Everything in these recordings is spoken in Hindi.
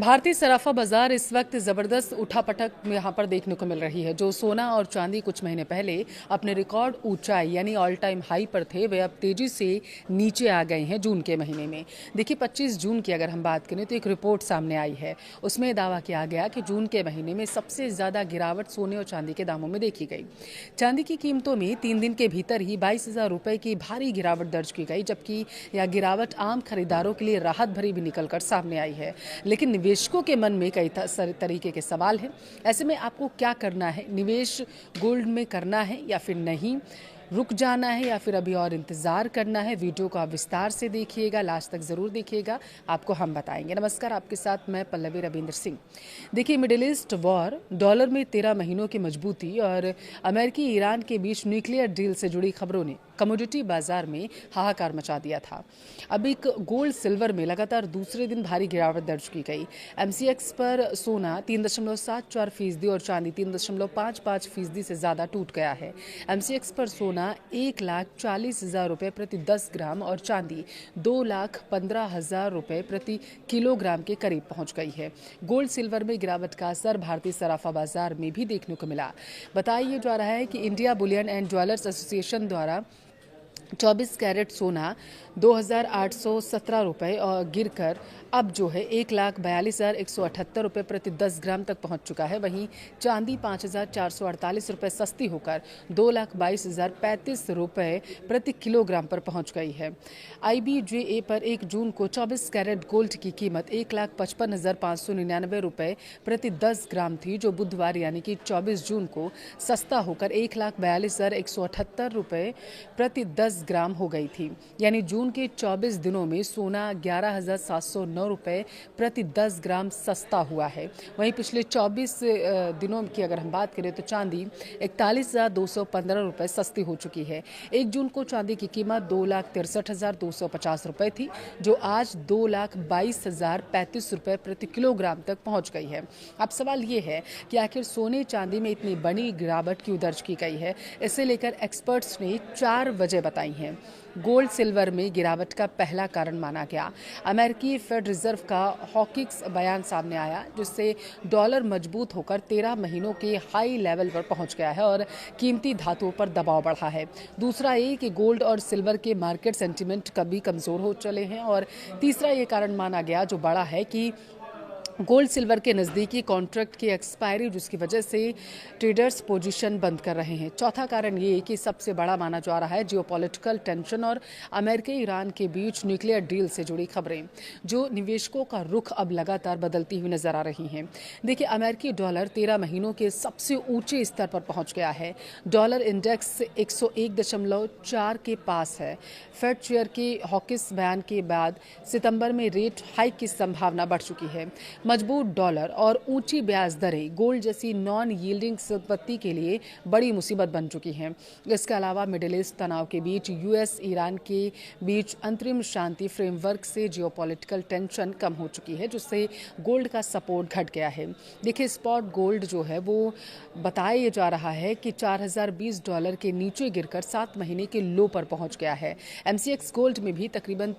भारतीय सराफा बाजार इस वक्त जबरदस्त उठापटक में यहाँ पर देखने को मिल रही है। जो सोना और चांदी कुछ महीने पहले अपने रिकॉर्ड ऊंचाई यानी ऑल टाइम हाई पर थे, वे अब तेजी से नीचे आ गए हैं जून के महीने में। देखिए 25 जून की अगर हम बात करें तो एक रिपोर्ट सामने आई है। उसमें दावा किया गया कि जून के महीने में सबसे ज्यादा गिरावट सोने और चांदी के दामों में देखी गई। चांदी की कीमतों में 3 दिन के भीतर ही 22,000 रुपए की भारी गिरावट दर्ज की गई, जबकि यह गिरावट आम खरीदारों के लिए राहत भरी भी निकलकर सामने आई है। लेकिन निवेशकों के मन में कई तरीके के सवाल हैं। ऐसे में आपको क्या करना है? निवेश गोल्ड में करना है या फिर नहीं? रुक जाना है या फिर अभी और इंतजार करना है? वीडियो को आप विस्तार से देखिएगा, लास्ट तक जरूर देखिएगा, आपको हम बताएंगे। नमस्कार, आपके साथ मैं पल्लवी रविंद्र सिंह। देखिए, मिडिल ईस्ट वॉर, डॉलर में 13 महीनों की मजबूती और अमेरिकी ईरान के बीच न्यूक्लियर डील से जुड़ी खबरों ने कमोडिटी बाजार में हाहाकार मचा दिया था। अब एक गोल्ड सिल्वर में लगातार दूसरे दिन भारी गिरावट दर्ज की गई। एमसीएक्स पर सोना 3.74% और चांदी 3.55% से ज्यादा टूट गया है। एमसीएक्स पर सोना 1,40,000 रुपए प्रति 10 ग्राम और चांदी 2,15,000 रुपए प्रति किलोग्राम के करीब पहुंच गई है। गोल्ड सिल्वर में गिरावट का असर भारतीय सराफा बाजार में भी देखने को मिला। बताया जा रहा है कि India Boolean and jewellers association द्वारा 24 कैरेट सोना 2,817 रुपए और गिरकर अब जो है 1,42,178 रुपए प्रति 10 ग्राम तक पहुंच चुका है। वहीं चांदी 5,448 रुपए सस्ती होकर 2,22,035 रुपए प्रति किलोग्राम पर पहुंच गई है। IBJA पर 1 जून को 24 कैरेट गोल्ड की कीमत 1,55,599 रुपए प्रति 10 ग्राम थी, जो बुधवार यानी कि 24 जून को सस्ता होकर 1,42,178 रुपए प्रति 10 ग्राम हो गई थी। यानी जून के 24 दिनों में सोना 11,709 रुपए प्रति 10 ग्राम सस्ता हुआ है। वहीं पिछले 24 दिनों की अगर हम बात करें तो चांदी 41,215 रुपए सस्ती हो चुकी है। 1 जून को चांदी की कीमत 2,63,250 रुपए थी, जो आज 2,22,035 रुपए प्रति किलोग्राम तक पहुंच गई है। अब सवाल ये है कि आखिर सोने चांदी में इतनी बड़ी गिरावट क्यों दर्ज की गई है? इसे लेकर एक्सपर्ट्स ने 4 वजह बताई हैं। गोल्ड सिल्वर में गिरावट का पहला कारण माना गया अमेरिकी फेड रिजर्व का हॉकिक्स बयान सामने आया, जिससे डॉलर मजबूत होकर 13 महीनों के हाई लेवल पर पहुंच गया है और कीमती धातुओं पर दबाव बढ़ा है। दूसरा ये कि गोल्ड और सिल्वर के मार्केट सेंटिमेंट कभी कमजोर हो चले हैं। और तीसरा ये कारण माना गया जो बड़ा है कि गोल्ड सिल्वर के नज़दीकी कॉन्ट्रैक्ट की एक्सपायरी, जिसकी वजह से ट्रेडर्स पोजीशन बंद कर रहे हैं। चौथा कारण ये कि सबसे बड़ा माना जा रहा है जियोपॉलिटिकल टेंशन और अमेरिका ईरान के बीच न्यूक्लियर डील से जुड़ी खबरें, जो निवेशकों का रुख अब लगातार बदलती हुई नजर आ रही हैं। देखिए, अमेरिकी डॉलर 13 महीनों के सबसे ऊंचे स्तर पर पहुंच गया है। डॉलर इंडेक्स 101.4 के पास है। फेड चेयर के हॉकिस बयान के बाद सितंबर में रेट हाइक की संभावना बढ़ चुकी है। मजबूत डॉलर और ऊंची ब्याज दरें गोल्ड जैसी नॉन यील्डिंग संपत्ति के लिए बड़ी मुसीबत बन चुकी हैं। इसके अलावा मिडिल ईस्ट तनाव के बीच यूएस ईरान के बीच अंतरिम शांति फ्रेमवर्क से जियोपॉलिटिकल टेंशन कम हो चुकी है, जिससे गोल्ड का सपोर्ट घट गया है। देखिए, स्पॉट गोल्ड जो है वो बताया जा रहा है कि $4,020 के नीचे गिरकर 7 महीने के लो पर पहुंच गया है। एमसीएक्स गोल्ड में भी तकरीबन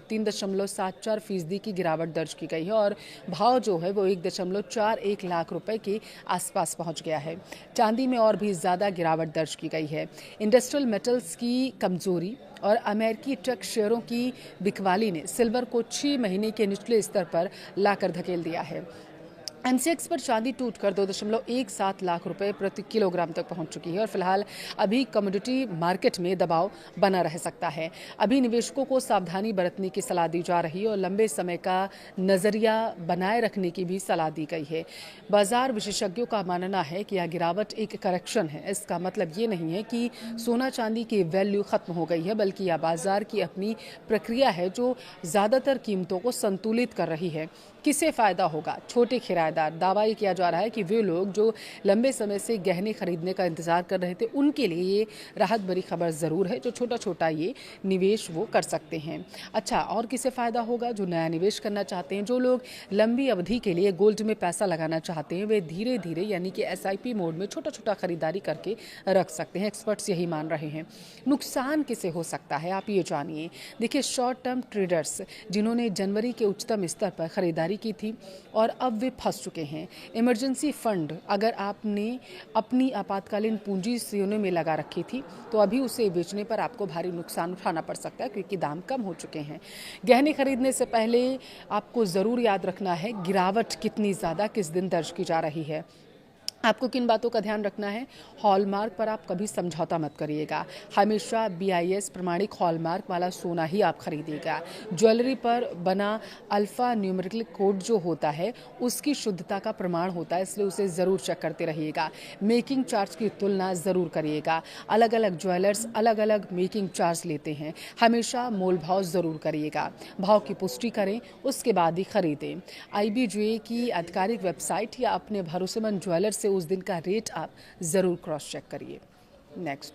3.74% की गिरावट दर्ज की गई है और भाव जो है वो 1.41 लाख रुपए के आसपास पहुंच गया है। चांदी में और भी ज्यादा गिरावट दर्ज की गई है। इंडस्ट्रियल मेटल्स की कमजोरी और अमेरिकी टेक शेयरों की बिकवाली ने सिल्वर को 6 महीने के निचले स्तर पर लाकर धकेल दिया है। एमसीएक्स पर चांदी टूटकर 2.17 लाख रुपए प्रति किलोग्राम तक पहुंच चुकी है और फिलहाल अभी कमोडिटी मार्केट में दबाव बना रह सकता है। अभी निवेशकों को सावधानी बरतने की सलाह दी जा रही है और लंबे समय का नजरिया बनाए रखने की भी सलाह दी गई है। बाजार विशेषज्ञों का मानना है कि यह गिरावट एक करेक्शन है। इसका मतलब ये नहीं है कि सोना चांदी की वैल्यू खत्म हो गई है, बल्कि यह बाजार की अपनी प्रक्रिया है जो ज्यादातर कीमतों को संतुलित कर रही है। किसे फायदा होगा? छोटे किराएदार। दावा ये किया जा रहा है कि वे लोग जो लंबे समय से गहने खरीदने का इंतजार कर रहे थे, उनके लिए ये राहत भरी खबर जरूर है। जो छोटा छोटा ये निवेश वो कर सकते हैं। अच्छा, और किसे फायदा होगा? जो नया निवेश करना चाहते हैं, जो लोग लंबी अवधि के लिए गोल्ड में पैसा लगाना चाहते हैं, वे धीरे धीरे यानी कि SIP मोड में छोटा छोटा खरीदारी करके रख सकते हैं। एक्सपर्ट्स यही मान रहे हैं। नुकसान किसे हो सकता है, आप ये जानिए। देखिए, शॉर्ट टर्म ट्रेडर्स जिन्होंने जनवरी के उच्चतम स्तर पर खरीदारी जारी की थी और अब वे फंस चुके हैं। इमरजेंसी फंड अगर आपने अपनी आपातकालीन पूंजी सोने में लगा रखी थी तो अभी उसे बेचने पर आपको भारी नुकसान उठाना पड़ सकता है, क्योंकि दाम कम हो चुके हैं। गहने खरीदने से पहले आपको ज़रूर याद रखना है गिरावट कितनी ज़्यादा किस दिन दर्ज की जा रही है। आपको किन बातों का ध्यान रखना है? हॉलमार्क पर आप कभी समझौता मत करिएगा। हमेशा BIS प्रमाणिक हॉलमार्क वाला सोना ही आप खरीदिएगा। ज्वेलरी पर बना अल्फा न्यूमेरिकल कोड जो होता है उसकी शुद्धता का प्रमाण होता है, इसलिए उसे ज़रूर चेक करते रहिएगा। मेकिंग चार्ज की तुलना ज़रूर करिएगा। अलग अलग ज्वेलर्स अलग अलग मेकिंग चार्ज लेते हैं, हमेशा मोल भाव ज़रूर करिएगा। भाव की पुष्टि करें, उसके बाद ही खरीदें। IBJ की आधिकारिक वेबसाइट या अपने भरोसेमंद ज्वेलर से उस दिन का रेट आप ज़रूर क्रॉस चेक करिए। नेक्स्ट।